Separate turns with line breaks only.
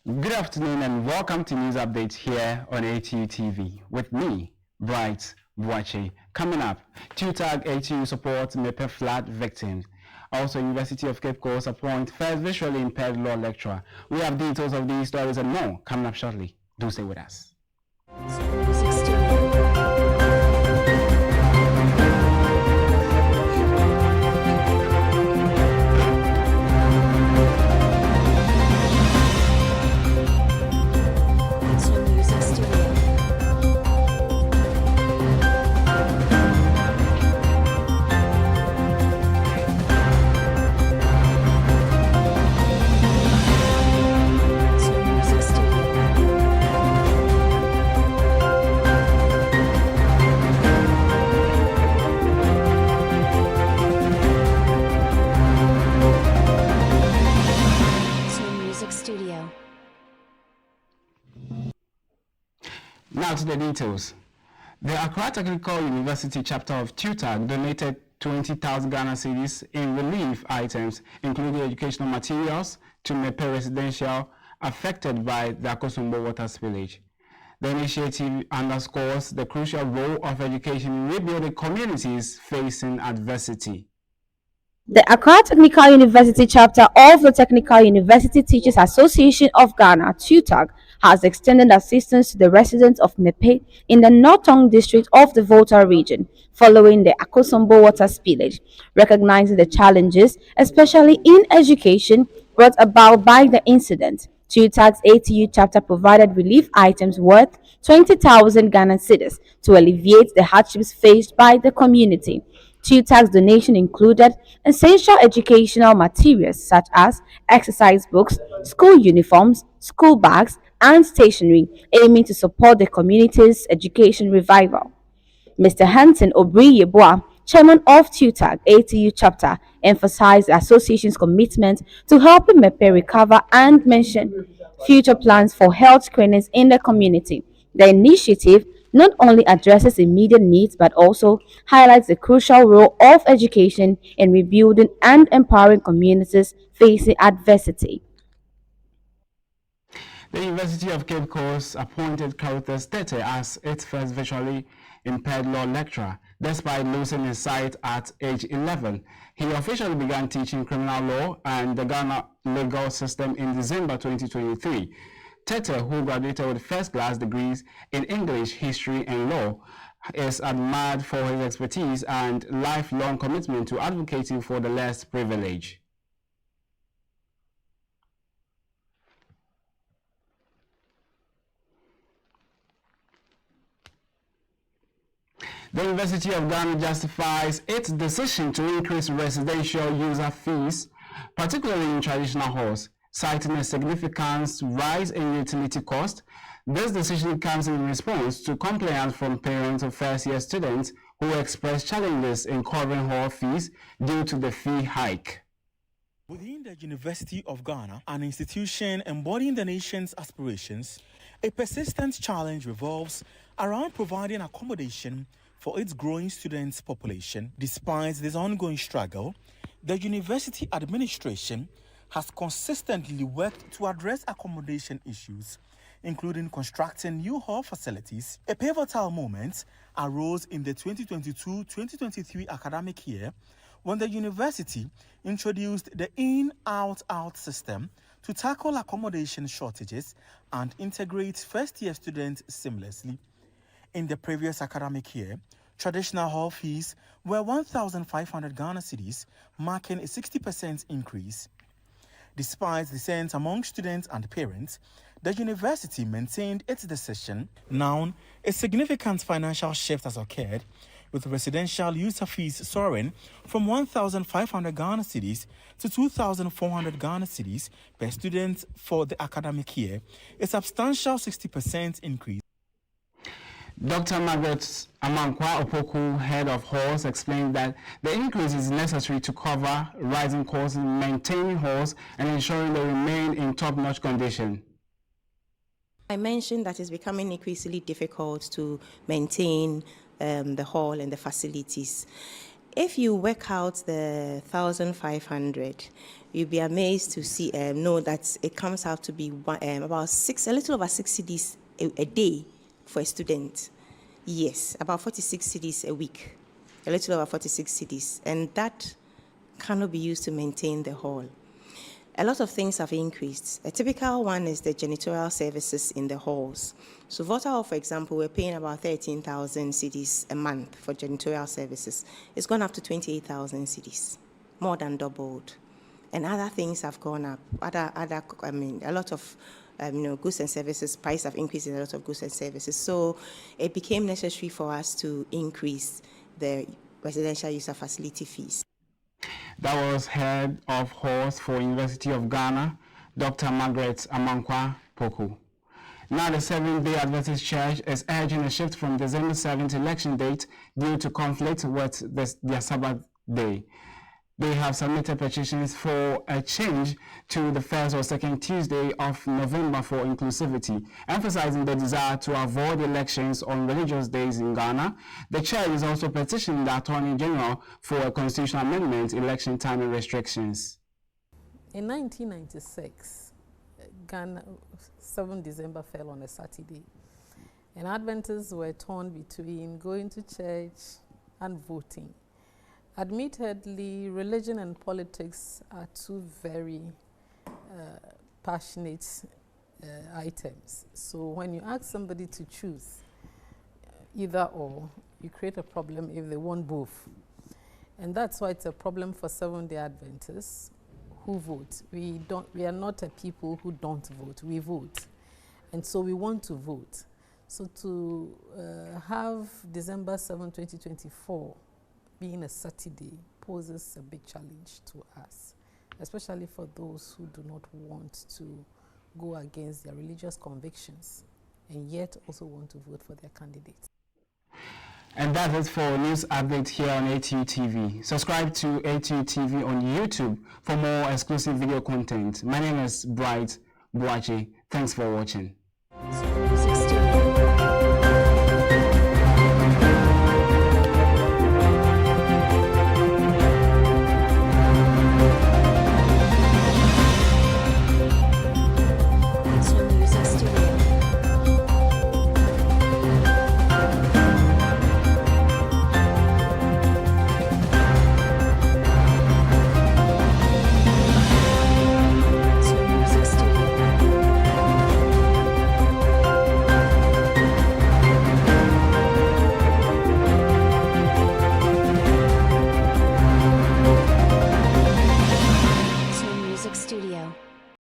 Good afternoon and welcome to news updates here on ATU TV with me, Bright Buachi. Coming up, TUTAG ATU supports Mepe flood victims. Also, University of Cape Coast appoint first visually impaired law lecturer. We have details of these stories and more coming up shortly. Do stay with us. Now to the details. The Accra Technical University Chapter of TUTAG donated 20,000 Ghana cedis in relief items, including educational materials, to Mepe residential affected by the Akosombo water spillage. The initiative underscores the crucial role of education in rebuilding communities facing adversity.
The Accra Technical University Chapter of the Technical University Teachers Association of Ghana, TUTAG, has extended assistance to the residents of Mepe in the North Tongu district of the Volta Region following the Akosombo water spillage, recognizing the challenges, especially in education, brought about by the incident. TUTAG's ATU chapter provided relief items worth 20,000 Ghana cedis to alleviate the hardships faced by the community. TUTAG's donation included essential educational materials such as exercise books, school uniforms, school bags, and stationery, aiming to support the community's education revival. Mr. Hanson Obriyeboa, chairman of TUTAG ATU chapter, emphasized the association's commitment to helping Mepe recover and mentioned future plans for health screenings in the community. The initiative not only addresses immediate needs but also highlights the crucial role of education in rebuilding and empowering communities facing adversity.
The University of Cape Coast appointed Carruthers Tete as its first visually impaired law lecturer. Despite losing his sight at age 11, he officially began teaching criminal law and the Ghana legal system in December 2023. Tete, who graduated with first-class degrees in English, history, and law, is admired for his expertise and lifelong commitment to advocating for the less privileged. The University of Ghana justifies its decision to increase residential user fees, particularly in traditional halls, citing a significant rise in utility cost. This decision comes in response to complaints from parents of first-year students who express challenges in covering hall fees due to the fee hike.
Within the University of Ghana, an institution embodying the nation's aspirations, a persistent challenge revolves around providing accommodation for its growing student population. Despite this ongoing struggle, the university administration has consistently worked to address accommodation issues, including constructing new hall facilities. A pivotal moment arose in the 2022-2023 academic year when the university introduced the in-out-out system to tackle accommodation shortages and integrate first-year students seamlessly. In the previous academic year, traditional hall fees were 1,500 Ghana cedis, marking a 60% increase. Despite dissent among students and parents, the university maintained its decision. Now, a significant financial shift has occurred, with residential user fees soaring from 1,500 Ghana cedis to 2,400 Ghana cedis per student for the academic year, a substantial 60% increase.
Dr. Margaret Amankwa Opoku, head of halls, explained that the increase is necessary to cover rising costs in maintaining halls and ensuring they remain in top-notch condition.
I mentioned that it's becoming increasingly difficult to maintain the hall and the facilities. If you work out the 1,500, you'll be amazed to see know that it comes out to be a little over 6 cedis a day for a student. Yes, about 46 cedis a week, a little over 46 cedis, and that cannot be used to maintain the hall. A lot of things have increased. A typical one is the janitorial services in the halls. So Volta Hall, for example, we're paying about 13,000 cedis a month for janitorial services. It's gone up to 28,000 cedis, more than doubled. And other things have gone up. A lot of goods and services, price have increased in a lot of goods and services. So it became necessary for us to increase the residential user facility fees.
That was head of halls for University of Ghana, Dr. Margaret Amankwa Poku. Now the Seventh-day Adventist Church is urging a shift from December 7th election date due to conflict with their Sabbath day. They have submitted petitions for a change to the first or second Tuesday of November for inclusivity, emphasizing the desire to avoid elections on religious days in Ghana. The church is also petitioning the Attorney General for a constitutional amendment, election timing restrictions.
In 1996, Ghana, 7 December fell on a Saturday, and Adventists were torn between going to church and voting. Admittedly, religion and politics are two very passionate items. So when you ask somebody to choose either or, you create a problem if they want both. And that's why it's a problem for Seventh-day Adventists who vote. We are not a people who don't vote, we vote. And so we want to vote. So to have December 7, 2024 being a Saturday poses a big challenge to us, especially for those who do not want to go against their religious convictions and yet also want to vote for their candidates.
And that is for news update here on ATU TV. Subscribe to ATU TV on YouTube for more exclusive video content. My name is Bright Boache. Thanks for watching.